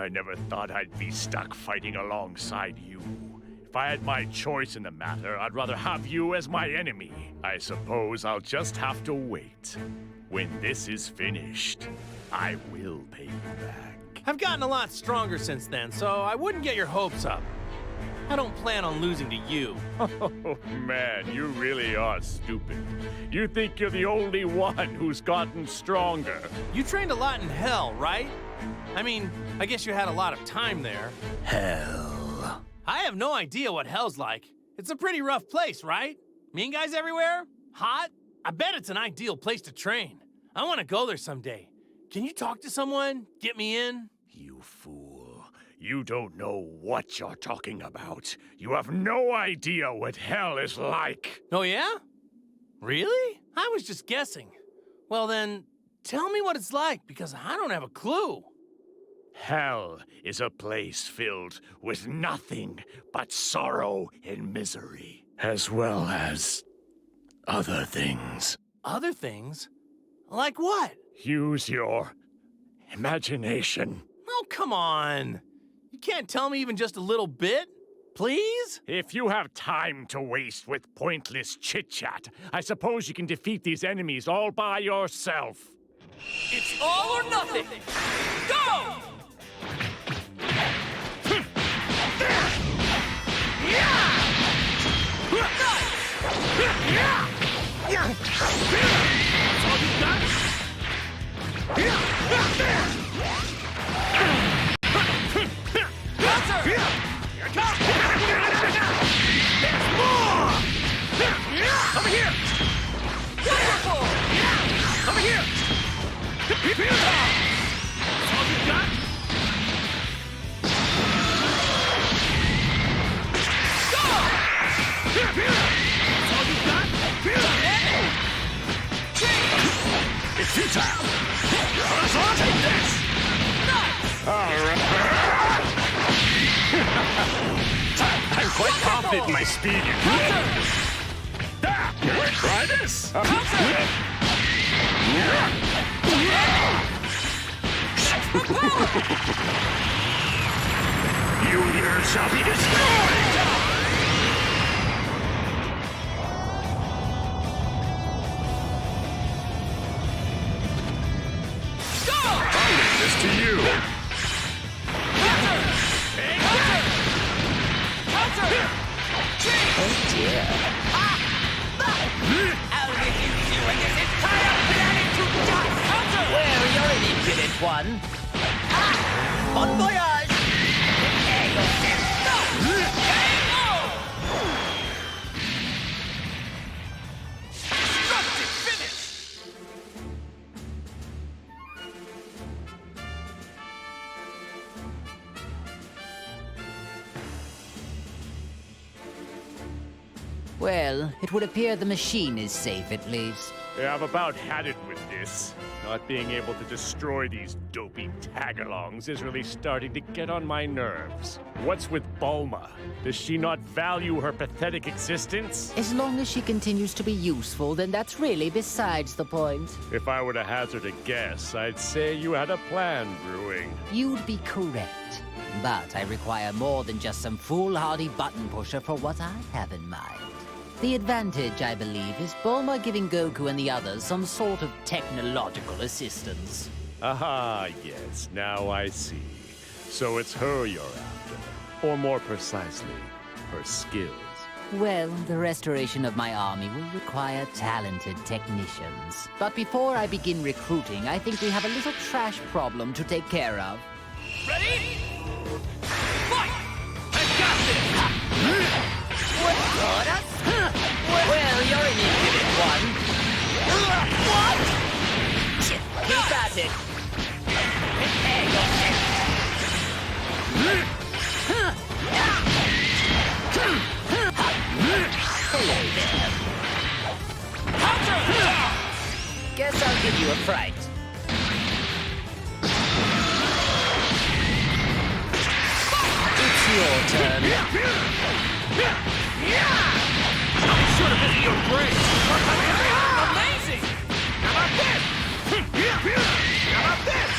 I never thought I'd be stuck fighting alongside you. If I had my choice in the matter, I'd rather have you as my enemy. I suppose I'll just have to wait. When this is finished, I will pay you back. I've gotten a lot stronger since then, so I wouldn't get your hopes up. I don't plan on losing to you. Oh, man, you really are stupid. You think you're the only one who's gotten stronger. You trained a lot in hell, right? I mean, I guess you had a lot of time there. Hell. I have no idea what hell's like. It's a pretty rough place, right? Mean guys everywhere? Hot? I bet it's an ideal place to train. I want to go there someday. Can you talk to someone? Get me in? You fool. You don't know what you're talking about. You have no idea what hell is like. Oh, yeah? Really? I was just guessing. Well, then, tell me what it's like, because I don't have a clue. Hell is a place filled with nothing but sorrow and misery, as well as other things. Other things? Like what? Use your imagination. Oh, come on. You can't tell me even just a little bit? Please? If you have time to waste with pointless chit-chat, I suppose you can defeat these enemies all by yourself. It's all or nothing! Go! Over here! Wonderful! Over here! That's all you got? Go! That's all you got? It's futile! I'll take this! Nice! Alright! I'm quite confident in my speed. Try this! You here shall be destroyed! Go! I'll leave this to you! Oh dear. I'll reduce you and this entire planet to dust! Well, you're an impudent one. Bon voyage! Prepare yourself! No! Destructive finish! Well, it would appear the machine is safe at least. Yeah, I've about had it with this. Not being able to destroy these dopey tagalongs is really starting to get on my nerves. What's with Bulma? Does she not value her pathetic existence? As long as she continues to be useful, then that's really besides the point. If I were to hazard a guess, I'd say you had a plan brewing. You'd be correct. But I require more than just some foolhardy button pusher for what I have in mind. The advantage, I believe, is Bulma giving Goku and the others some sort of technological assistance. Aha, yes, now I see. So it's her you're after. Or more precisely, her skills. Well, the restoration of my army will require talented technicians. But before I begin recruiting, I think we have a little trash problem to take care of. Ready? Fight! I've got this! What? Well, you're an impudent one. What? Keep at it. Prepare yourself. Hello there. Guess I'll give you a fright. It's your turn. I'm sure to visit your grave. Amazing! How about this? How about this?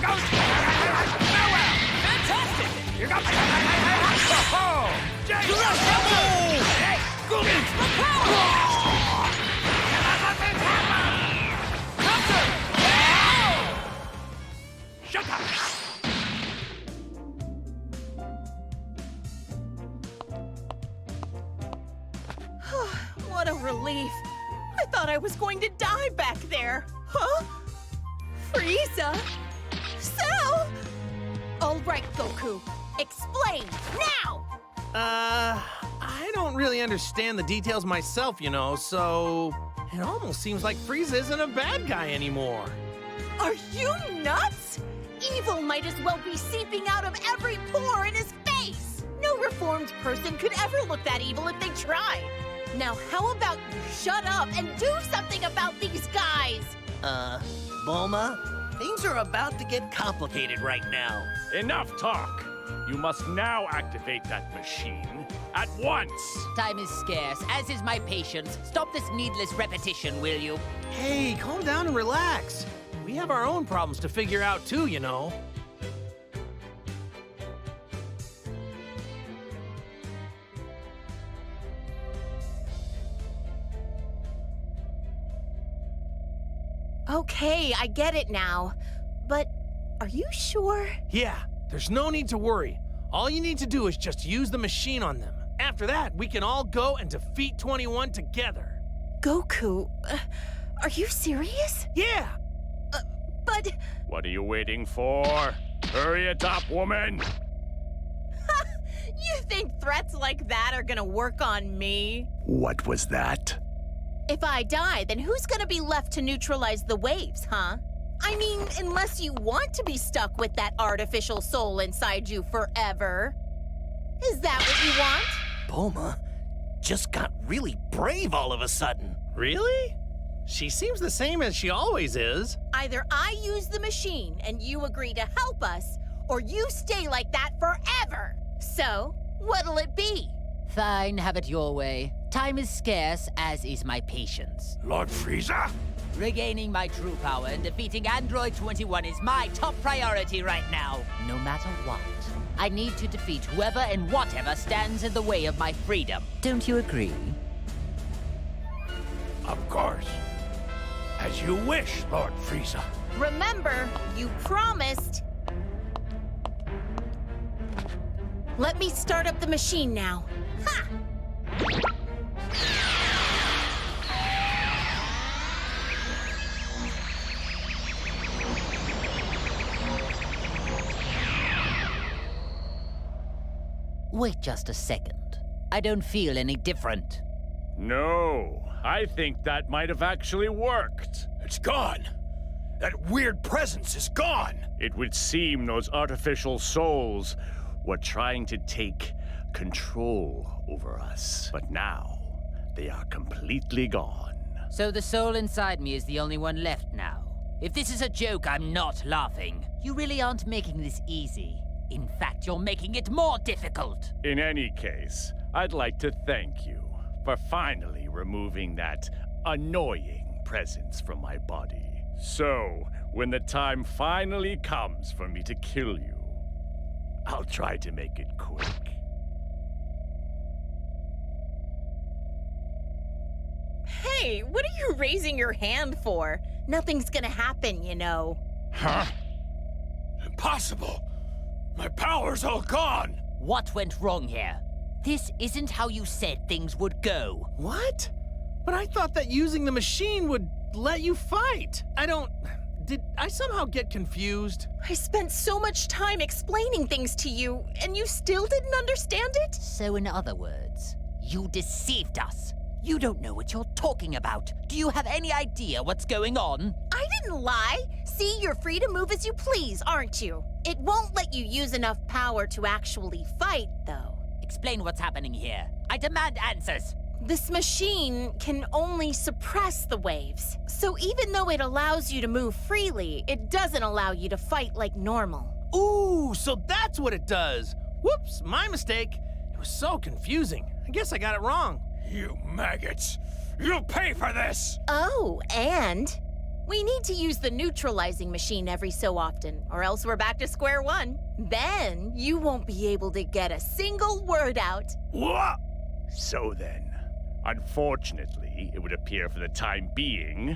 goes nowhere! Fantastic! Here goes Jay! Shut up! What a relief. I thought I was going to die back there. Huh? Frieza? Cell? All right, Goku. Explain, now! I don't really understand the details myself, you know, so it almost seems like Frieza isn't a bad guy anymore. Are you nuts? Evil might as well be seeping out of every pore in his face. No reformed person could ever look that evil if they tried. Now, how about you shut up and do something about these guys? Bulma, things are about to get complicated right now. Enough talk. You must now activate that machine at once. Time is scarce, as is my patience. Stop this needless repetition, will you? Hey, calm down and relax. We have our own problems to figure out too, you know. Okay, I get it now. But are you sure? Yeah, there's no need to worry. All you need to do is just use the machine on them. After that, we can all go and defeat 21 together. Goku, are you serious? Yeah! But What are you waiting for? Hurry it up, woman! you think threats like that are gonna work on me? What was that? If I die, then who's gonna be left to neutralize the waves, huh? I mean, unless you want to be stuck with that artificial soul inside you forever. Is that what you want? Bulma just got really brave all of a sudden. Really? She seems the same as she always is. Either I use the machine and you agree to help us, or you stay like that forever. So, what'll it be? Fine, have it your way. Time is scarce, as is my patience. Lord Frieza? Regaining my true power and defeating Android 21 is my top priority right now. No matter what, I need to defeat whoever and whatever stands in the way of my freedom. Don't you agree? Of course. As you wish, Lord Frieza. Remember, you promised. Let me start up the machine now. Ha! Wait just a second. I don't feel any different. No, I think that might have actually worked. It's gone. That weird presence is gone. It would seem those artificial souls were trying to take control over us. But now, they are completely gone. So the soul inside me is the only one left now. If this is a joke, I'm not laughing. You really aren't making this easy. In fact, you're making it more difficult. In any case, I'd like to thank you for finally removing that annoying presence from my body. So, when the time finally comes for me to kill you, I'll try to make it quick. Hey, what are you raising your hand for? Nothing's gonna happen, you know. Huh? Impossible. My power's all gone. What went wrong here? This isn't how you said things would go. What? But I thought that using the machine would let you fight. Did I somehow get confused? I spent so much time explaining things to you, and you still didn't understand it? So in other words, you deceived us. You don't know what you're talking about. Do you have any idea what's going on? I didn't lie. See, you're free to move as you please, aren't you? It won't let you use enough power to actually fight, though. Explain what's happening here. I demand answers. This machine can only suppress the waves. So even though it allows you to move freely, it doesn't allow you to fight like normal. Ooh, so that's what it does. Whoops, my mistake. It was so confusing. I guess I got it wrong. You maggots. You'll pay for this. Oh, and We need to use the neutralizing machine every so often, or else we're back to square one. Then you won't be able to get a single word out. What? So then, unfortunately, it would appear for the time being,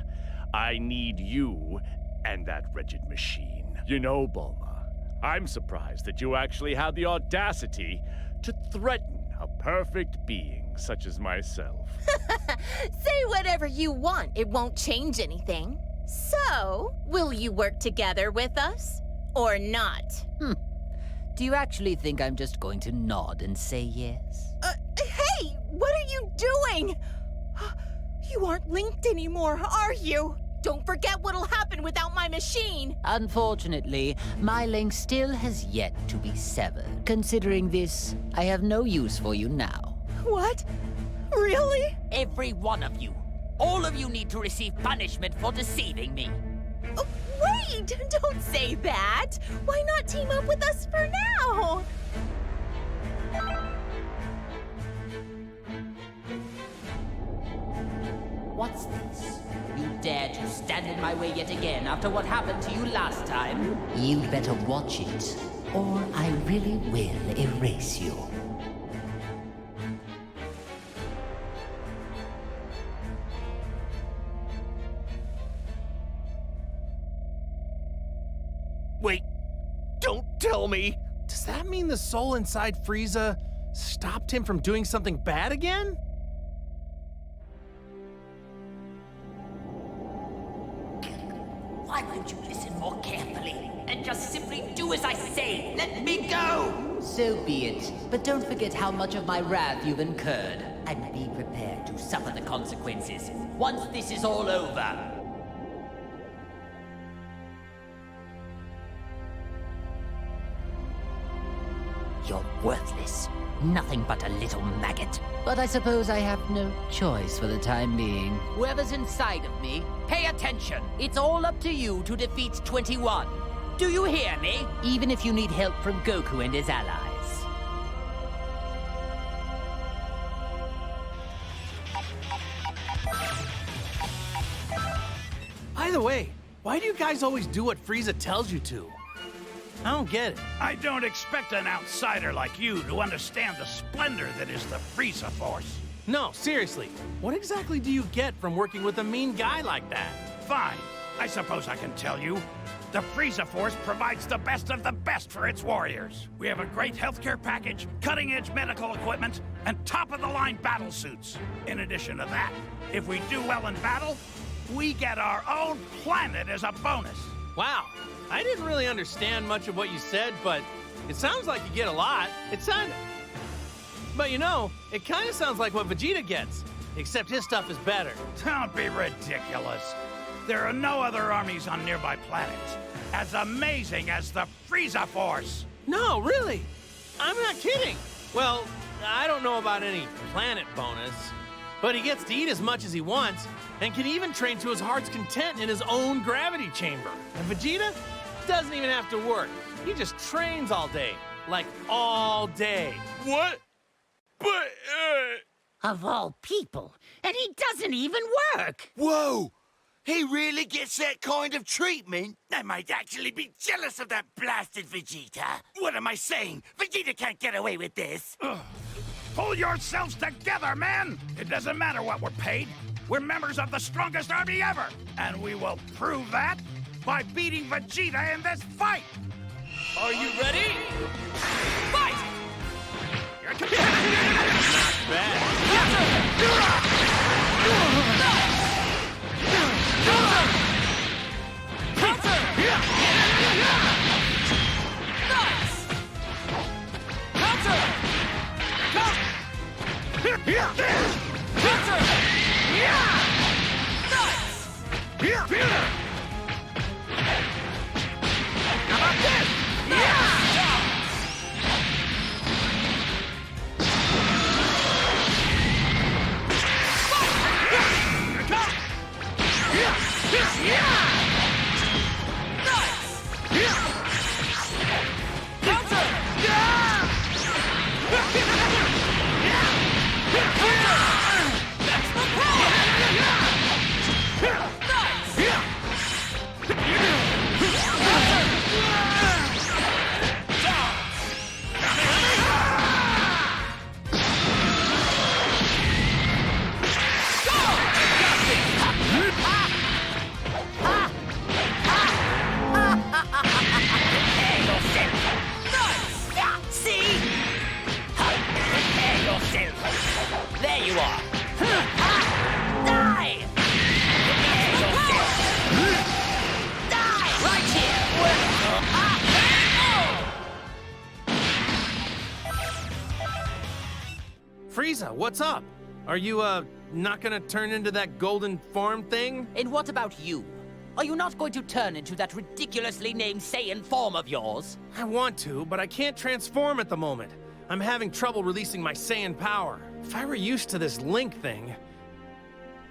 I need you and that wretched machine. You know, Bulma, I'm surprised that you actually had the audacity to threaten a perfect being such as myself. Say whatever you want, it won't change anything. So, will you work together with us? Or not? Do you actually think I'm just going to nod and say yes? Hey! What are you doing? You aren't linked anymore, are you? Don't forget what'll happen without my machine! Unfortunately, my link still has yet to be severed. Considering this, I have no use for you now. What? Really? Every one of you. All of you need to receive punishment for deceiving me. Oh, wait! Don't say that! Why not team up with us for now? What's this? You dare to stand in my way yet again after what happened to you last time? You'd better watch it, or I really will erase you. Wait, don't tell me. Does that mean the soul inside Frieza stopped him from doing something bad again? Why won't you listen more carefully and just simply do as I say? Let me go! So be it, but don't forget how much of my wrath you've incurred. And be prepared to suffer the consequences once this is all over. You're worthless. Nothing but a little maggot. But I suppose I have no choice for the time being. Whoever's inside of me, pay attention. It's all up to you to defeat 21. Do you hear me? Even if you need help from Goku and his allies. By the way, why do you guys always do what Frieza tells you to? I don't get it. I don't expect an outsider like you to understand the splendor that is the Frieza Force. No, seriously. What exactly do you get from working with a mean guy like that? Fine. I suppose I can tell you. The Frieza Force provides the best of the best for its warriors. We have a great healthcare package, cutting-edge medical equipment, and top-of-the-line battle suits. In addition to that, if we do well in battle, we get our own planet as a bonus. Wow. I didn't really understand much of what you said, but it sounds like you get a lot. But you know, it kind of sounds like what Vegeta gets, except his stuff is better. Don't be ridiculous. There are no other armies on nearby planets as amazing as the Frieza Force. No, really. I'm not kidding. Well, I don't know about any planet bonus, but he gets to eat as much as he wants and can even train to his heart's content in his own gravity chamber. And Vegeta doesn't even have to work. He just trains all day. Like, all day. What? But, Of all people, and he doesn't even work! Whoa! He really gets that kind of treatment? I might actually be jealous of that blasted Vegeta. What am I saying? Vegeta can't get away with this. Pull yourselves together, man! It doesn't matter what we're paid. We're members of the strongest army ever, and we will prove that by beating Vegeta in this fight! Are you ready? Fight! Frieza, what's up? Are you, not gonna turn into that golden form thing? And what about you? Are you not going to turn into that ridiculously named Saiyan form of yours? I want to, but I can't transform at the moment. I'm having trouble releasing my Saiyan power. If I were used to this Link thing,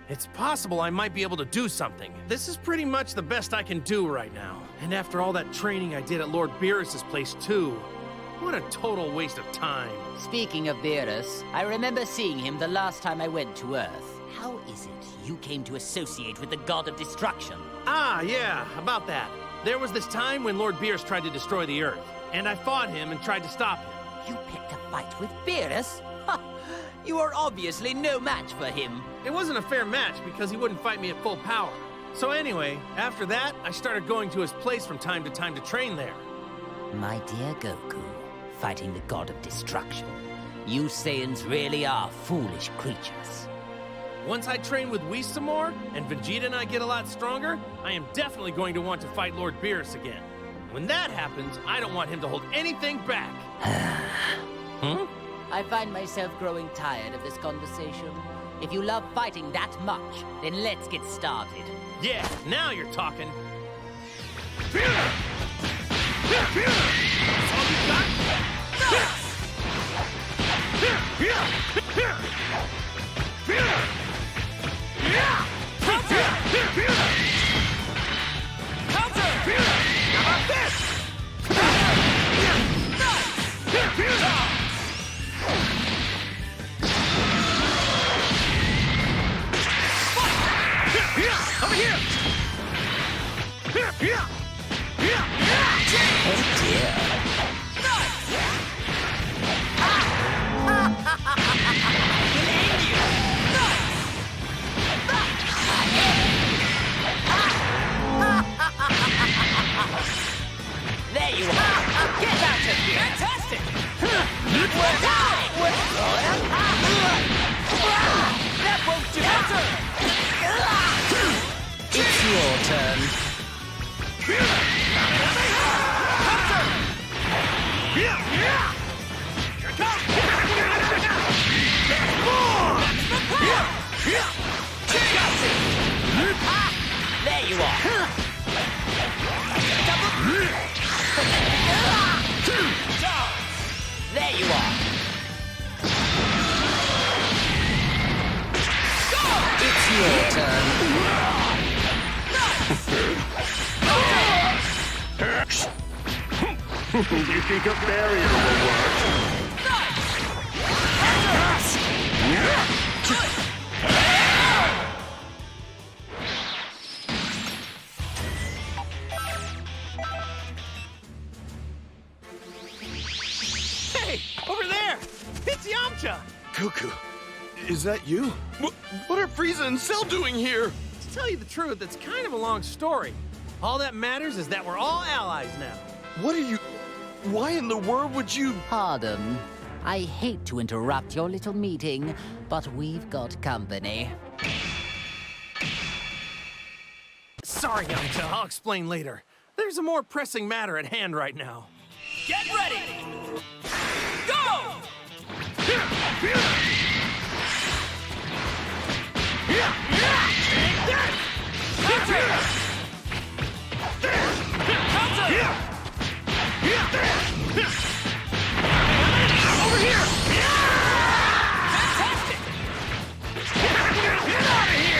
it's possible I might be able to do something. This is pretty much the best I can do right now. And after all that training I did at Lord Beerus's place too, what a total waste of time. Speaking of Beerus, I remember seeing him the last time I went to Earth. How is it you came to associate with the God of Destruction? Ah, yeah, about that. There was this time when Lord Beerus tried to destroy the Earth, and I fought him and tried to stop him. You picked a fight with Beerus? Ha! You are obviously no match for him. It wasn't a fair match because he wouldn't fight me at full power. So anyway, after that, I started going to his place from time to train there. My dear Goku, fighting the God of Destruction. You Saiyans really are foolish creatures. Once I train with Whis some more, and Vegeta and I get a lot stronger, I am definitely going to want to fight Lord Beerus again. When that happens, I don't want him to hold anything back. I find myself growing tired of this conversation. If you love fighting that much, then let's get started. Yeah, now you're talking. Over here! Oh dear. There you are! Get out of here! Fantastic! That won't do it! It's your turn. There you are. There you are. It's your turn. You think a barrier will work? Hey, over there! It's Yamcha! Goku, is that you? What are Frieza and Cell doing here? To tell you the truth, it's kind of a long story. All that matters is that we're all allies now. What are you... Why in the world would you... Pardon. I hate to interrupt your little meeting, but we've got company. Sorry, Yamcha, I'll explain later. There's a more pressing matter at hand right now. Get ready! Go! Over here! Fantastic! Get out of here!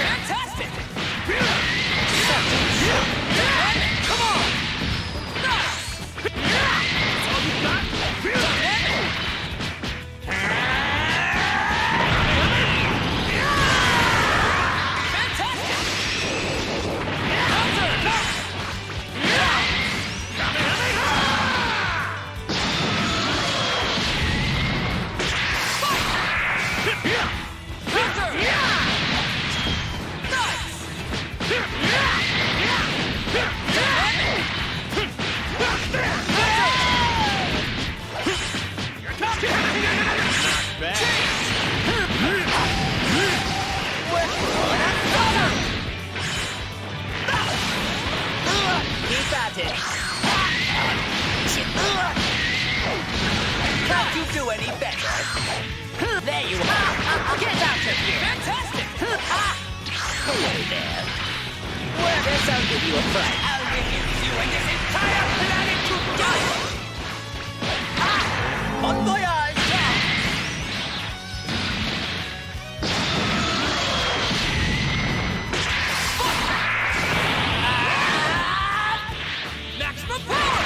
Fantastic! Come on! away there. Well, I guess I'll give you a fright. I'll reduce you and this entire planet to dust! Bon voyage! Maximum power!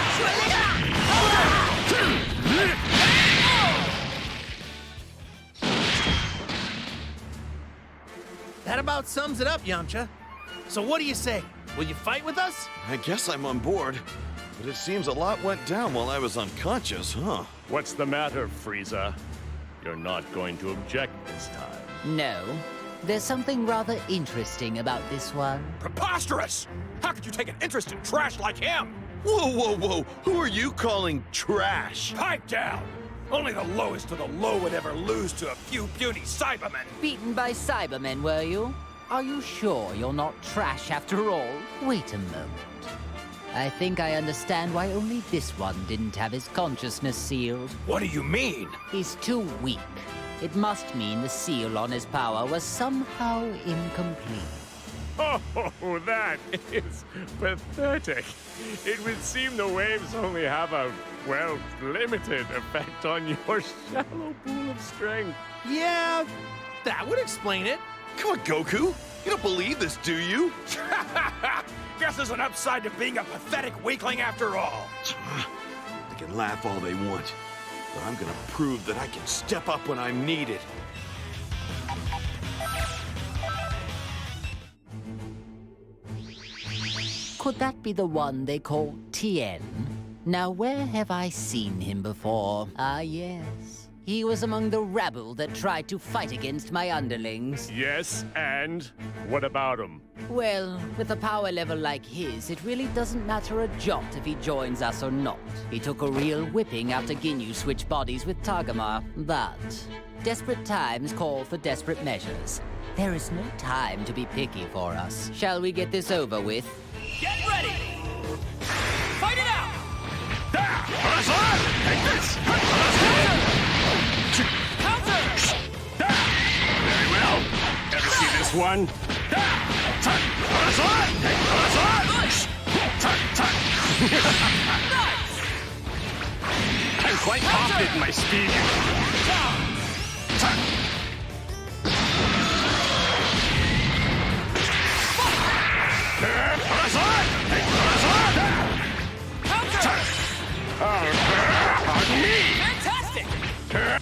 That about sums it up, Yamcha. So what do you say? Will you fight with us? I guess I'm on board. But it seems a lot went down while I was unconscious, huh? What's the matter, Frieza? You're not going to object this time. No. There's something rather interesting about this one. Preposterous! How could you take an interest in trash like him? Whoa, whoa, whoa! Who are you calling trash? Pipe down! Only the lowest of the low would ever lose to a few puny Cybermen. Beaten by Cybermen, were you? Are you sure you're not trash after all? Wait a moment. I think I understand why only this one didn't have his consciousness sealed. What do you mean? He's too weak. It must mean the seal on his power was somehow incomplete. Oh, that is pathetic. It would seem the waves only have a, well, limited effect on your shallow pool of strength. Yeah, that would explain it. Come on, Goku! You don't believe this, do you? Guess there's an upside to being a pathetic weakling after all. They can laugh all they want, but I'm gonna prove that I can step up when I'm needed. Could that be the one they call Tien? Now, where have I seen him before? Ah, yes. He was among the rabble that tried to fight against my underlings. Yes, and what about him? Well, with a power level like his, it really doesn't matter a jot if he joins us or not. He took a real whipping after Ginyu switched bodies with Tagama. But desperate times call for desperate measures. There is no time to be picky for us. Shall we get this over with? Get ready! Fight it out! Take this! Counter! Very well. Ever see this one? I'm quite confident in my speed. Pardon me! Fantastic! Very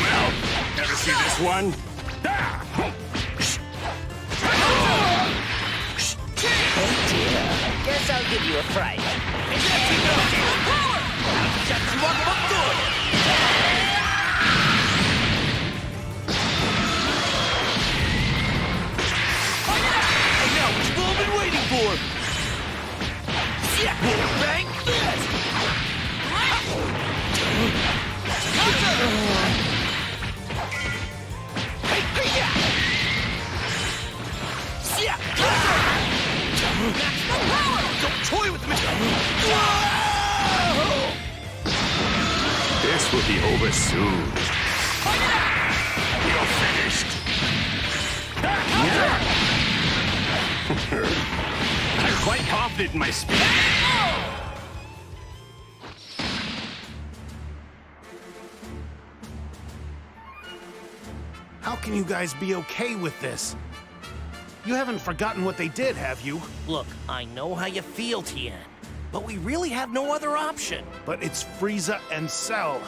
well. Ever see this one? Oh dear. Guess I'll give you a fright. Now, what you've all been waiting for! Bang! Don't toy with me! This will be over soon. You're finished. I'm quite confident in my speed. How can you guys be okay with this? You haven't forgotten what they did, have you? Look, I know how you feel, Tien, but we really have no other option. But it's Frieza and Cell.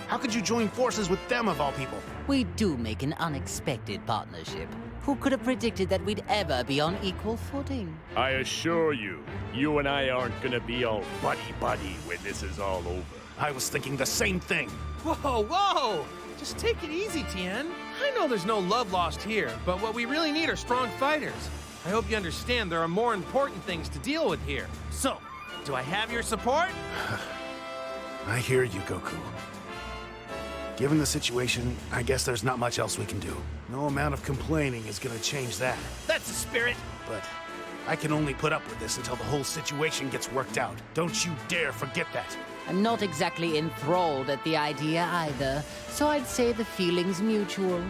How could you join forces with them, of all people? We do make an unexpected partnership. Who could have predicted that we'd ever be on equal footing? I assure you, you and I aren't gonna be all buddy-buddy when this is all over. I was thinking the same thing. Whoa, whoa! Just take it easy, Tien. I know there's no love lost here, but what we really need are strong fighters. I hope you understand there are more important things to deal with here. So, do I have your support? I hear you, Goku. Given the situation, I guess there's not much else we can do. No amount of complaining is gonna change that. That's the spirit. But I can only put up with this until the whole situation gets worked out. Don't you dare forget that. I'm not exactly enthralled at the idea either, so I'd say the feeling's mutual.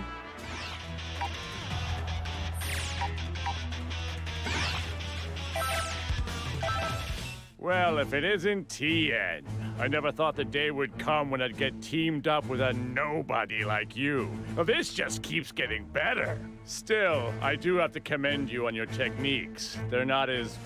Well, if it isn't Tien. I never thought the day would come when I'd get teamed up with a nobody like you. Well, this just keeps getting better. Still, I do have to commend you on your techniques. They're not as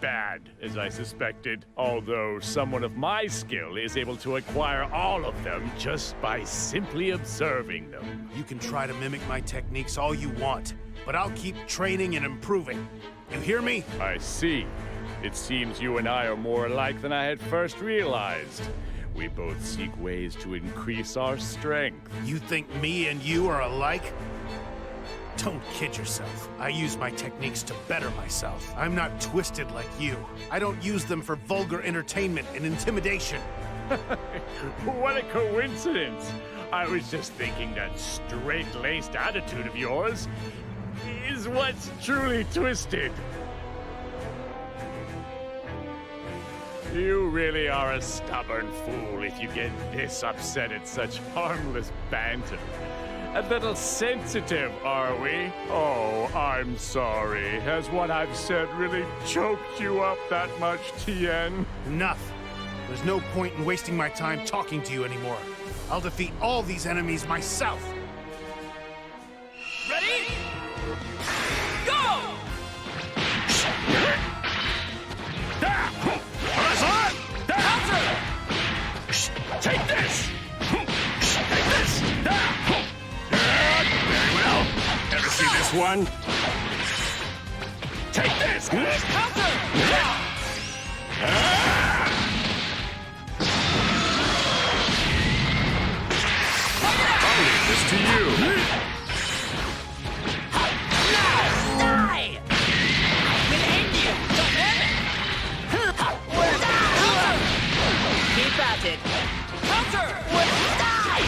bad as I suspected, although someone of my skill is able to acquire all of them just by simply observing them. You can try to mimic my techniques all you want, but I'll keep training and improving. You hear me? I see. It seems you and I are more alike than I had first realized. We both seek ways to increase our strength. You think me and you are alike? Don't kid yourself. I use my techniques to better myself. I'm not twisted like you. I don't use them for vulgar entertainment and intimidation. What a coincidence! I was just thinking that straight-laced attitude of yours is what's truly twisted. You really are a stubborn fool if you get this upset at such harmless banter. A little sensitive, are we? Oh, I'm sorry. Has what I've said really choked you up that much, Tien? Enough. There's no point in wasting my time talking to you anymore. I'll defeat all these enemies myself. Ready? Go! Take this! Take this! Very well. Ever see this one? Take this! Counter! I'll leave this to you. Die! We'll end you! Keep at it. Counter! Die!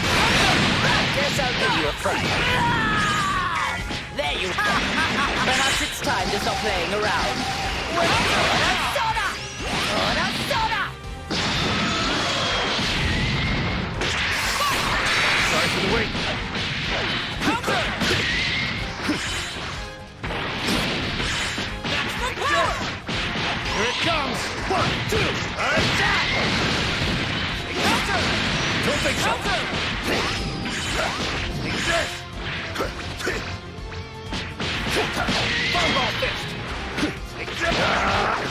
Guess I'll give you a fright. There you go! Perhaps it's time to stop playing around. Soda! Soda! Sorry for the wait. Counter! Maximum power! Here it comes. 1, 2, attack! Counter! Don't think so. Counter! Take this. Fireball fist. Take this. Here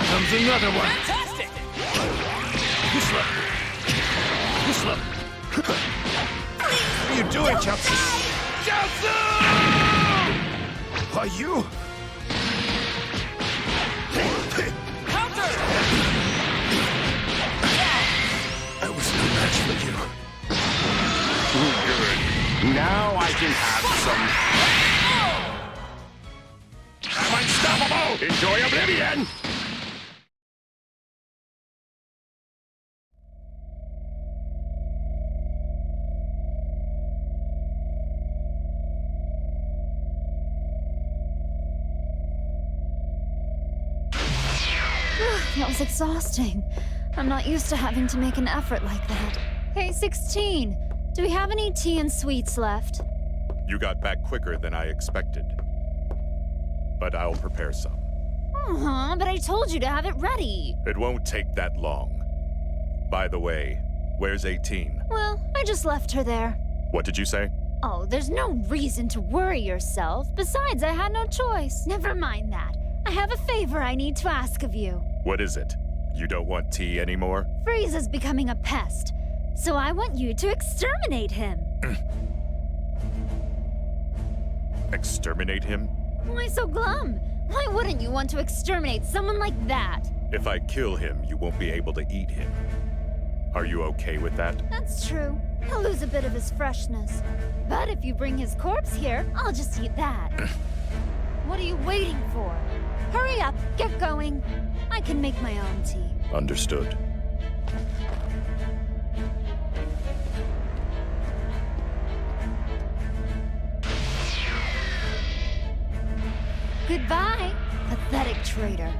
comes another one. Fantastic! This one. This one. What are you doing, Chelsea? Chelsea! Are you? Counter! I was no match for you. Good. Now I can have some. I'm unstoppable! Enjoy oblivion! That was exhausting. I'm not used to having to make an effort like that. Hey, 16, do we have any tea and sweets left? You got back quicker than I expected. But I'll prepare some. Uh-huh, but I told you to have it ready. It won't take that long. By the way, where's 18? Well, I just left her there. What did you say? Oh, there's no reason to worry yourself. Besides, I had no choice. Never mind that. I have a favor I need to ask of you. What is it? You don't want tea anymore? Frieza's becoming a pest, so I want you to exterminate him. Exterminate him? Why so glum? Why wouldn't you want to exterminate someone like that? If I kill him, you won't be able to eat him. Are you okay with that? That's true. He'll lose a bit of his freshness. But if you bring his corpse here, I'll just eat that. What are you waiting for? Hurry up, get going. I can make my own tea. Understood. Goodbye. Pathetic traitor.